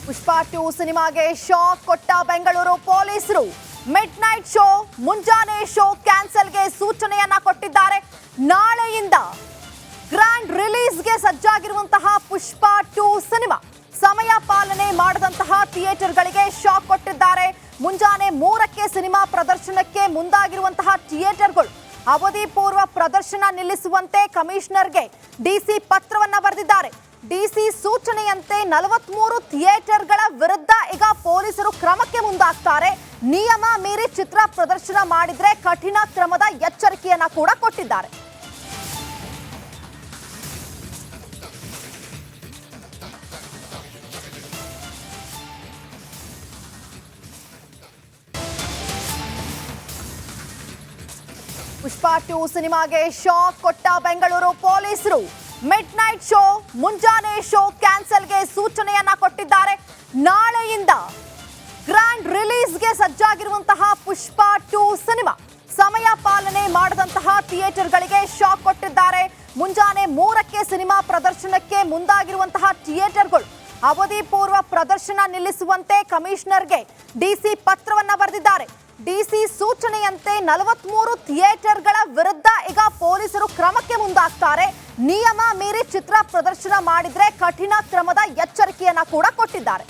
ಪುಷ್ಪಾ 2 ಸಿನಿಮಾಗೆ ಶಾಕ್ ಕೊಟ್ಟ ಬೆಂಗಳೂರು ಪೊಲೀಸರು. ಮಿಡ್ ನೈಟ್ ಶೋ, ಮುಂಜಾನೆ ಶೋ ಕ್ಯಾನ್ಸಲ್ಗೆ ಸೂಚನೆಯನ್ನ ಕೊಟ್ಟಿದ್ದಾರೆ. ನಾಳೆಯಿಂದ ಗ್ರ್ಯಾಂಡ್ ರಿಲೀಸ್ಗೆ ಸಜ್ಜಾಗಿರುವಂತಹ ಪುಷ್ಪಾ 2 ಸಿನಿಮಾ ಸಮಯ ಪಾಲನೆ ಮಾಡದಂತಹ ಥಿಯೇಟರ್ಗಳಿಗೆ ಶಾಕ್ ಕೊಟ್ಟಿದ್ದಾರೆ. ಮುಂಜಾನೆ 3ಕ್ಕೆ ಸಿನಿಮಾ ಪ್ರದರ್ಶನಕ್ಕೆ ಮುಂದಾಗಿರುವಂತಹ ಥಿಯೇಟರ್ಗಳು ಅವಧಿ ಪೂರ್ವ ಪ್ರದರ್ಶನ ನಿಲ್ಲಿಸುವಂತೆ ಕಮಿಷನರ್ಗೆ ಡಿಸಿ ಪತ್ರವನ್ನ ಬರೆದಿದ್ದಾರೆ. ಡಿಸಿ ಸೂಚನೆಯಂತೆ 43 ಥಿಯೇಟರ್ಗಳ ವಿರುದ್ಧ ಈಗ ಪೊಲೀಸರು ಕ್ರಮಕ್ಕೆ ಮುಂದಾಗ್ತಾರೆ. ನಿಯಮ ಮೀರಿ ಚಿತ್ರ ಪ್ರದರ್ಶನ ಮಾಡಿದ್ರೆ ಕಠಿಣ ಕ್ರಮದ ಎಚ್ಚರಿಕೆಯನ್ನ ಕೂಡ ಕೊಟ್ಟಿದ್ದಾರೆ. ಪುಷ್ಪಾ 2 ಸಿನಿಮಾಗೆ ಶಾಕ್ ಕೊಟ್ಟ ಬೆಂಗಳೂರು ಪೊಲೀಸರು. ಮಿಡ್ ನೈಟ್ ಶೋ, ಮುಂಜಾನೆ ಶೋ ಕ್ಯಾನ್ಸಲ್ಗೆ ಸೂಚನೆಯನ್ನ ಕೊಟ್ಟಿದ್ದಾರೆ. ನಾಳೆಯಿಂದ ಗ್ರ್ಯಾಂಡ್ ರಿಲೀಸ್ಗೆ ಸಜ್ಜಾಗಿರುವಂತಹ ಪುಷ್ಪಾ 2 ಸಿನಿಮಾ ಸಮಯ ಪಾಲನೆ ಮಾಡದಂತಹ ಥಿಯೇಟರ್ಗಳಿಗೆ ಶಾಕ್ ಕೊಟ್ಟಿದ್ದಾರೆ. ಮುಂಜಾನೆ 3ಕ್ಕೆ ಸಿನಿಮಾ ಪ್ರದರ್ಶನಕ್ಕೆ ಮುಂದಾಗಿರುವಂತಹ ಥಿಯೇಟರ್ಗಳು ಅವಧಿ ಪೂರ್ವ ಪ್ರದರ್ಶನ ನಿಲ್ಲಿಸುವಂತೆ ಕಮಿಷನರ್ಗೆ ಡಿಸಿ ಪತ್ರವನ್ನ ಬರೆದಿದ್ದಾರೆ. ಡಿಸಿ ಸೂಚನೆಯಂತೆ 43 ಥಿಯೇಟರ್ಗಳ ವಿರುದ್ಧ ಈಗ ಪೊಲೀಸರು ಕ್ರಮಕ್ಕೆ ಮುಂದಾಗ್ತಾರೆ. ನಿಯಮ ಮೀರಿ ಚಿತ್ರ ಪ್ರದರ್ಶನ ಮಾಡಿದ್ರೆ ಕಠಿಣ ಕ್ರಮದ ಎಚ್ಚರಿಕೆಯನ್ನ ಕೂಡ ಕೊಟ್ಟಿದ್ದಾರೆ.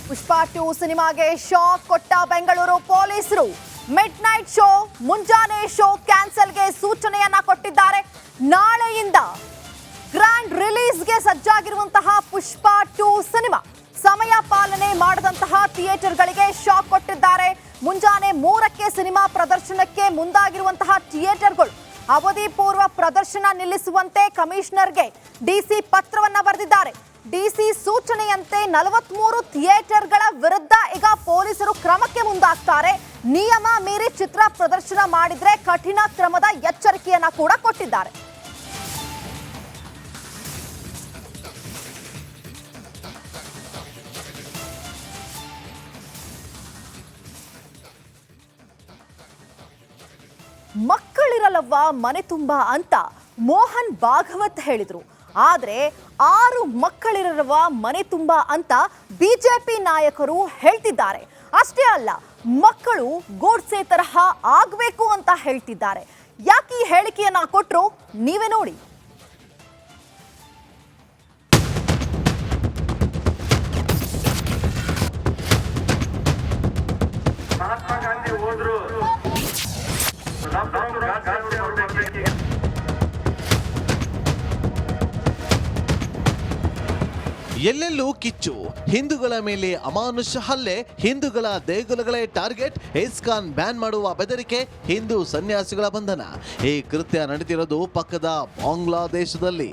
ಪುಷ್ಪಾ 2 ಸಿನಿಮಾಗೆ ಶಾಕ್ ಕೊಟ್ಟ ಬೆಂಗಳೂರು ಪೊಲೀಸರು. ಮಿಡ್ ನೈಟ್ ಶೋ, ಮುಂಜಾನೆ ಶೋ ಕ್ಯಾನ್ಸಲ್ಗೆ ಸೂಚನೆಯನ್ನ ಕೊಟ್ಟಿದ್ದಾರೆ. ನಾಳೆಯಿಂದ ಗ್ರ್ಯಾಂಡ್ ರಿಲೀಸ್ಗೆ ಸಜ್ಜಾಗಿರುವಂತಹ ಪುಷ್ಪಾ 2 ಸಿನಿಮಾ ಸಮಯ ಪಾಲನೆ ಮಾಡದಂತಹ ಥಿಯೇಟರ್ಗಳಿಗೆ ಶಾಕ್ ಕೊಟ್ಟಿದ್ದಾರೆ. ಮುಂಜಾನೆ 3ಕ್ಕೆ ಸಿನಿಮಾ ಪ್ರದರ್ಶನಕ್ಕೆ ಮುಂದಾಗಿರುವಂತಹ ಥಿಯೇಟರ್ಗಳು ಅವಧಿ ಪೂರ್ವ ಪ್ರದರ್ಶನ ನಿಲ್ಲಿಸುವಂತೆ ಕಮಿಷನರ್ಗೆ ಡಿಸಿ ಪತ್ರವನ್ನ ಬರೆದಿದ್ದಾರೆ. ಡಿಸಿ ಸೂಚನೆಯಂತೆ 43 ಥಿಯೇಟರ್ಗಳ ವಿರುದ್ಧ ಈಗ ಪೊಲೀಸರು ಕ್ರಮಕ್ಕೆ ಮುಂದಾಗ್ತಾರೆ. ನಿಯಮ ಮೀರಿ ಚಿತ್ರ ಪ್ರದರ್ಶನ ಮಾಡಿದ್ರೆ ಕಠಿಣ ಕ್ರಮದ ಎಚ್ಚರಿಕೆಯನ್ನ ಕೂಡ ಕೊಟ್ಟಿದ್ದಾರೆ. ಮಕ್ಕಳಿರಲ್ಲವ್ವ ಮನೆ ತುಂಬಾ ಅಂತ ಮೋಹನ್ ಭಾಗವತ್ ಹೇಳಿದ್ರು. ಆದ್ರೆ 6 ಮಕ್ಕಳಿರುವ ಮನೆ ತುಂಬಾ ಅಂತ ಬಿಜೆಪಿ ನಾಯಕರು ಹೇಳ್ತಿದ್ದಾರೆ. ಅಷ್ಟೇ ಅಲ್ಲ, ಮಕ್ಕಳು ಗೋಡ್ಸೆ ತರಹ ಆಗ್ಬೇಕು ಅಂತ ಹೇಳ್ತಿದ್ದಾರೆ. ಯಾಕೆ ಈ ಹೇಳಿಕೆಯನ್ನ ಕೊಟ್ರು ನೀವೇ ನೋಡಿ. ಮಹಾತ್ಮ ಗಾಂಧಿ ಹೋದ್ರು, ಎಲ್ಲೆಲ್ಲೂ ಕಿಚ್ಚು, ಹಿಂದೂಗಳ ಮೇಲೆ ಅಮಾನುಷ ಹಲ್ಲೆ, ಹಿಂದೂಗಳ ದೇಗುಲಗಳೇ ಟಾರ್ಗೆಟ್, ಇಸ್ಕಾನ್ ಬ್ಯಾನ್ ಮಾಡುವ ಬೆದರಿಕೆ, ಹಿಂದೂ ಸನ್ಯಾಸಿಗಳ ಬಂಧನ. ಈ ಕೃತ್ಯ ನಡೆದಿರೋದು ಪಕ್ಕದ ಬಾಂಗ್ಲಾದೇಶದಲ್ಲಿ.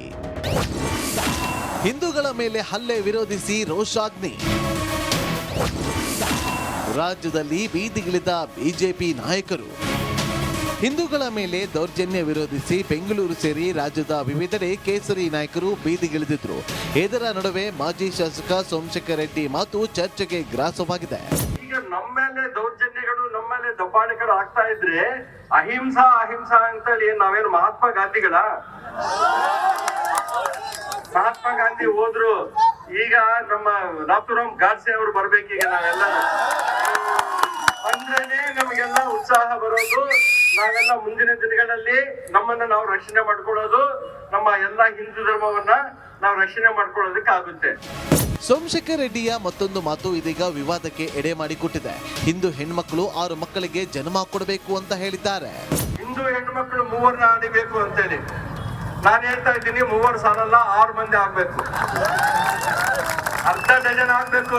ಹಿಂದೂಗಳ ಮೇಲೆ ಹಲ್ಲೆ ವಿರೋಧಿಸಿ ರೋಷಾಗ್ನಿ. ರಾಜ್ಯದಲ್ಲಿ ಬೀದಿಗಿಳಿದ ಬಿಜೆಪಿ ನಾಯಕರು. ಹಿಂದೂಗಳ ಮೇಲೆ ದೌರ್ಜನ್ಯ ವಿರೋಧಿಸಿ ಬೆಂಗಳೂರು ಸೇರಿ ರಾಜ್ಯದ ವಿವಿಧೆಡೆ ಕೇಸರಿ ನಾಯಕರು ಬೀದಿಗಿಳಿದಿದ್ರು. ಇದರ ನಡುವೆ ಮಾಜಿ ಶಾಸಕ ಸೋಮಶೇಖರ್ ರೆಡ್ಡಿ ಮಾತು ಚರ್ಚೆಗೆ ಗ್ರಾಸವಾಗಿದೆ. ಈಗ ನಮ್ಮ ಮೇಲೆ ದೌರ್ಜನ್ಯಗಳು, ನಮ್ಮ ಮೇಲೆ ದಬ್ಬಾಳಿಕೆಗಳು ಆಗ್ತಾ ಇದ್ರೆ ಅಹಿಂಸಾ ಅಹಿಂಸಾ ಅಂತೇಳಿ ನಾವೇನು ಮಹಾತ್ಮ ಗಾಂಧಿಗಳ? ಮಹಾತ್ಮ ಗಾಂಧಿ ಹೋದ್ರು, ಈಗ ನಮ್ಮ ನಾಥುರಾಮ್ ಗಾಡ್ಸೆ ಅವರು ಬರ್ಬೇಕೀಗ. ನಾವೆಲ್ಲ ಅಂದ್ರೇನೆ ನಮಗೆಲ್ಲ ಉತ್ಸಾಹ ಬರೋದು. ನಾವೆಲ್ಲ ಮುಂದಿನ ದಿನಗಳಲ್ಲಿ ನಮ್ಮನ್ನ ನಾವು ರಕ್ಷಣೆ ಮಾಡ್ಕೊಳ್ಳೋದು, ನಮ್ಮ ಎಲ್ಲಾ ಹಿಂದೂ ಧರ್ಮವನ್ನ ನಾವು ರಕ್ಷಣೆ ಮಾಡ್ಕೊಳ್ಳೋದಕ್ಕಾಗುತ್ತೆ. ಸೋಮಶೇಖರ್ ರೆಡ್ಡಿಯ ಮತ್ತೊಂದು ಮಾತು ಇದೀಗ ವಿವಾದಕ್ಕೆ ಎಡೆ ಮಾಡಿಕೊಟ್ಟಿದೆ. ಹಿಂದೂ ಹೆಣ್ಮಕ್ಳು 6 ಮಕ್ಕಳಿಗೆ ಜನ್ಮ ಕೊಡಬೇಕು ಅಂತ ಹೇಳಿದ್ದಾರೆ. ಹಿಂದೂ ಹೆಣ್ಮಕ್ಳು 3 ಆಡಿಬೇಕು ಅಂತೇಳಿ ನಾನು ಹೇಳ್ತಾ ಇದ್ದೀನಿ. 3 ಸಾಲಲ್ಲ, 6 ಮಂದಿ ಆಗ್ಬೇಕು. ಅರ್ಧ ಡಜನ್ ಆಗ್ಬೇಕು.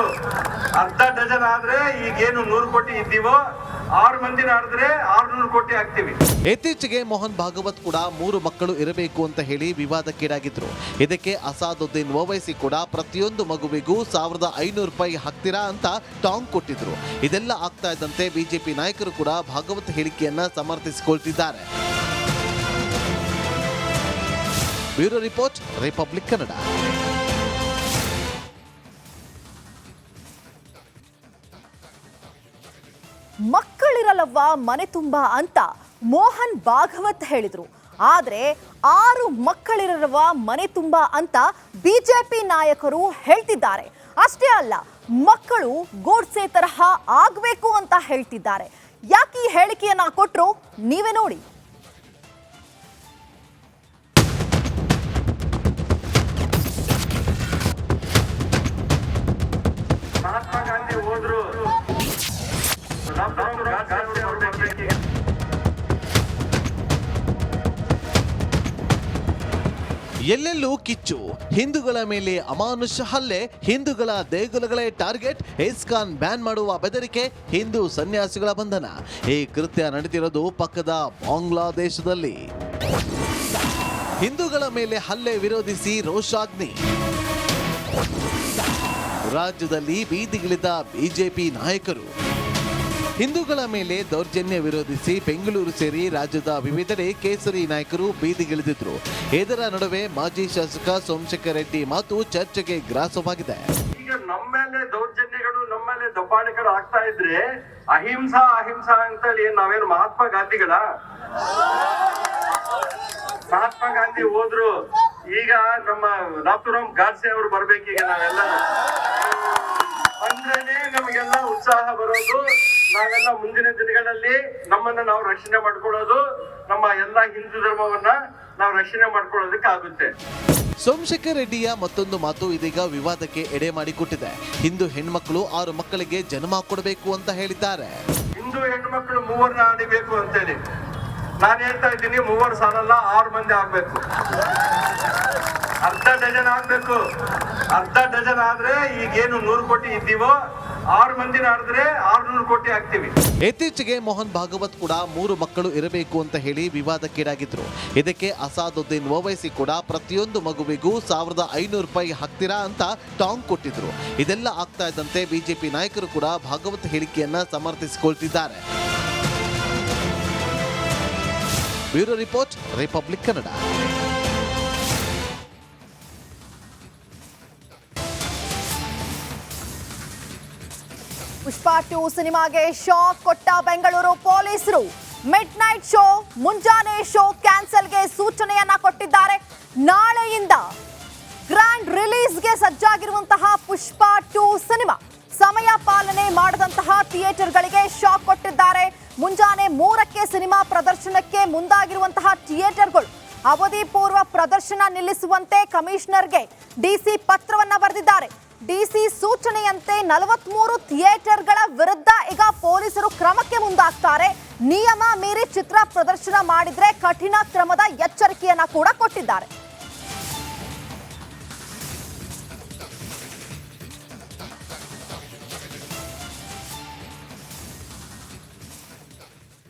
ಅರ್ಧ ಡಜನ್ ಆದ್ರೆ ಈಗೇನು 100 ಕೋಟಿ ಇದ್ದೀವೋ 6 ಮಂದಿನ ಆಡಿದ್ರೆ 600 ಕೋಟಿ ಆಗ್ತೀವಿ. ಇತ್ತೀಚೆಗೆ ಮೋಹನ್ ಭಾಗವತ್ ಕೂಡ 3 ಮಕ್ಕಳು ಇರಬೇಕು ಅಂತ ಹೇಳಿ ವಿವಾದಕ್ಕೀಡಾಗಿದ್ರು. ಇದಕ್ಕೆ ಅಸಾದುದ್ದೀನ್ ಓವೈಸಿ ಕೂಡ ಪ್ರತಿಯೊಂದು ಮಗುವಿಗೂ 1500 ರೂಪಾಯಿ ಹಾಕ್ತೀರಾ ಅಂತ ಟಾಂಗ್ ಕೊಟ್ಟಿದ್ರು. ಇದೆಲ್ಲ ಆಗ್ತಾ ಇದ್ದಂತೆ ಬಿಜೆಪಿ ನಾಯಕರು ಕೂಡ ಭಾಗವತ್ ಹೇಳಿಕೆಯನ್ನ ಸಮರ್ಥಿಸಿಕೊಳ್ತಿದ್ದಾರೆ. Bureau report, Republic Kannada. ಮಕ್ಕಳಿರಲ್ಲವ್ವ ಮನೆ ತುಂಬ ಅಂತ ಮೋಹನ್ ಭಾಗವತ್ ಹೇಳಿದ್ರು. ಆದ್ರೆ 6 ಮಕ್ಕಳಿರವ ಮನೆ ತುಂಬ ಅಂತ ಬಿಜೆಪಿ ನಾಯಕರು ಹೇಳ್ತಿದ್ದಾರೆ. ಅಷ್ಟೇ ಅಲ್ಲ, ಮಕ್ಕಳು ಗೋಡ್ಸೆ ತರಹ ಆಗಬೇಕು ಅಂತ ಹೇಳ್ತಿದ್ದಾರೆ. ಯಾಕೆ ಈ ಹೇಳಿಕೆಯನ್ನ ಕೊಟ್ರು ನೀವೇ ನೋಡಿ. ಮಹಾತ್ಮ ಗಾಂಧಿ ಹೋದ್ರು, ಎಲ್ಲೆಲ್ಲೂ ಕಿಚ್ಚು, ಹಿಂದೂಗಳ ಮೇಲೆ ಅಮಾನುಷ ಹಲ್ಲೆ, ಹಿಂದೂಗಳ ದೇಗುಲಗಳೇ ಟಾರ್ಗೆಟ್, ಇಸ್ಕಾನ್ ಬ್ಯಾನ್ ಮಾಡುವ ಬೆದರಿಕೆ, ಹಿಂದೂ ಸನ್ಯಾಸಿಗಳ ಬಂಧನ. ಈ ಕೃತ್ಯ ನಡೆದಿರೋದು ಪಕ್ಕದ ಬಾಂಗ್ಲಾದೇಶದಲ್ಲಿ. ಹಿಂದೂಗಳ ಮೇಲೆ ಹಲ್ಲೆ ವಿರೋಧಿಸಿ ರೋಷಾಗ್ನಿ. ರಾಜ್ಯದಲ್ಲಿ ಬೀದಿಗಿಳಿದ ಬಿಜೆಪಿ ನಾಯಕರು. ಹಿಂದೂಗಳ ಮೇಲೆ ದೌರ್ಜನ್ಯ ವಿರೋಧಿಸಿ ಬೆಂಗಳೂರು ಸೇರಿ ರಾಜ್ಯದ ವಿವಿಧೆಡೆ ಕೇಸರಿ ನಾಯಕರು ಬೀದಿಗಿಳಿದಿದ್ರು. ಇದರ ನಡುವೆ ಮಾಜಿ ಶಾಸಕ ಸೋಮಶೇಖರ್ ರೆಡ್ಡಿ ಮಾತು ಚರ್ಚೆಗೆ ಗ್ರಾಸವಾಗಿದೆ. ಈಗ ನಮ್ಮ ಮೇಲೆ ದೌರ್ಜನ್ಯಗಳು, ನಮ್ಮ ಮೇಲೆ ದಬ್ಬಾಳಿಕೆಗಳು ಆಗ್ತಾ ಇದ್ರೆ ಅಹಿಂಸಾ ಅಹಿಂಸಾ ಅಂತೇಳಿ ನಾವೇನು ಮಹಾತ್ಮ ಗಾಂಧಿಗಳ? ಮಹಾತ್ಮ ಗಾಂಧಿ ಹೋದ್ರು, ಈಗ ನಮ್ಮ ನಾಥೂರಾಮ್ ಗಾಡ್ಸೆ ಅವರು ಬರ್ಬೇಕೀಗ. ನಾವೆಲ್ಲ ಅಂದ್ರೇನೆ ನಮಗೆಲ್ಲ ಉತ್ಸಾಹ ಬರೋದು. ನಾವೆಲ್ಲ ಮುಂದಿನ ದಿನಗಳಲ್ಲಿ ನಮ್ಮನ್ನ ನಾವು ರಕ್ಷಣೆ ಮಾಡ್ಕೊಳ್ಳೋದು, ನಮ್ಮ ಎಲ್ಲ ಹಿಂದೂ ಧರ್ಮವನ್ನ ನಾವು ರಕ್ಷಣೆ ಮಾಡ್ಕೊಳ್ಳೋದಕ್ಕೆ ಆಗುತ್ತೆ. ಸೋಮಶೇಖರ್ ರೆಡ್ಡಿಯ ಮತ್ತೊಂದು ಮಾತು ಇದೀಗ ವಿವಾದಕ್ಕೆ ಎಡೆ ಮಾಡಿಕೊಟ್ಟಿದೆ. ಹಿಂದೂ ಹೆಣ್ಮಕ್ಳು 6 ಮಕ್ಕಳಿಗೆ ಜನ್ಮ ಕೊಡಬೇಕು ಅಂತ ಹೇಳಿದ್ದಾರೆ. ಹಿಂದೂ ಹೆಣ್ಮಕ್ಳು 3 ಆಡಿಬೇಕು ಅಂತೇಳಿ ನಾನು ಹೇಳ್ತಾ ಇದ್ದೀನಿ. 3 ಸಾಲಲ್ಲ, 6 ಮಂದಿ ಆಗ್ಬೇಕು. ಅರ್ಧ ಡಜನ್ ಆಗ್ಬೇಕು. ಅರ್ಧ ಡಜನ್ ಆದ್ರೆ ಈಗೇನು 100 ಕೋಟಿ ಇದ್ದೀವೋ 6 ಮಂದಿನ ಆಡಿದ್ರೆ 600 ಕೋಟಿ ಆಗ್ತೀವಿ. ಇತ್ತೀಚೆಗೆ ಮೋಹನ್ ಭಾಗವತ್ ಕೂಡ 3 ಮಕ್ಕಳು ಇರಬೇಕು ಅಂತ ಹೇಳಿ ವಿವಾದಕ್ಕೀಡಾಗಿದ್ರು. ಇದಕ್ಕೆ ಅಸಾದುದ್ದೀನ್ ಓವೈಸಿ ಕೂಡ ಪ್ರತಿಯೊಂದು ಮಗುವಿಗೂ ₹1,500 ಹಾಕ್ತೀರಾ ಅಂತ ಟಾಂಗ್ ಕೊಟ್ಟಿದ್ರು. ಇದೆಲ್ಲ ಆಗ್ತಾ ಇದ್ದಂತೆ ಬಿಜೆಪಿ ನಾಯಕರು ಕೂಡ ಭಾಗವತ್ ಹೇಳಿಕೆಯನ್ನ ಸಮರ್ಥಿಸಿಕೊಳ್ತಿದ್ದಾರೆ. Bureau report, Republic Kannada. Pushpa 2 ಸಿನಿಮಾಗೆ ಶಾಕ್ ಕೊಟ್ಟ ಬೆಂಗಳೂರು ಪೊಲೀಸರು. ಮಿಡ್ ನೈಟ್ ಶೋ, ಮುಂಜಾನೆ ಶೋ ಕ್ಯಾನ್ಸಲ್ಗೆ ಸೂಚನೆಯನ್ನ ಕೊಟ್ಟಿದ್ದಾರೆ. ನಾಳೆಯಿಂದ ಗ್ರ್ಯಾಂಡ್ ರಿಲೀಸ್ಗೆ ಸಜ್ಜಾಗಿರುವಂತಹ ಪುಷ್ಪ 2 ಸಿನಿಮಾ ಸಮಯ ಪಾಲನೆ ಮಾಡದಂತಹ ಥಿಯೇಟರ್ಗಳಿಗೆ ಶಾಕ್ ಕೊಟ್ಟಿದ್ದಾರೆ. ಮುಂಜಾನೆ 3ಕ್ಕೆ ಸಿನಿಮಾ ಪ್ರದರ್ಶನಕ್ಕೆ ಮುಂದಾಗಿರುವಂತಹ ಥಿಯೇಟರ್ಗಳು ಅವಧಿ ಪೂರ್ವ ಪ್ರದರ್ಶನ ನಿಲ್ಲಿಸುವಂತೆ ಕಮಿಷನರ್ಗೆ ಡಿಸಿ ಪತ್ರವನ್ನ ಬರೆದಿದ್ದಾರೆ. ಡಿಸಿ ಸೂಚನೆಯಂತೆ 43 ಥಿಯೇಟರ್ಗಳ ವಿರುದ್ಧ ಈಗ ಪೊಲೀಸರು ಕ್ರಮಕ್ಕೆ ಮುಂದಾಗ್ತಾರೆ. ನಿಯಮ ಮೀರಿ ಚಿತ್ರ ಪ್ರದರ್ಶನ ಮಾಡಿದ್ರೆ ಕಠಿಣ ಕ್ರಮದ ಎಚ್ಚರಿಕೆಯನ್ನ ಕೂಡ ಕೊಟ್ಟಿದ್ದಾರೆ.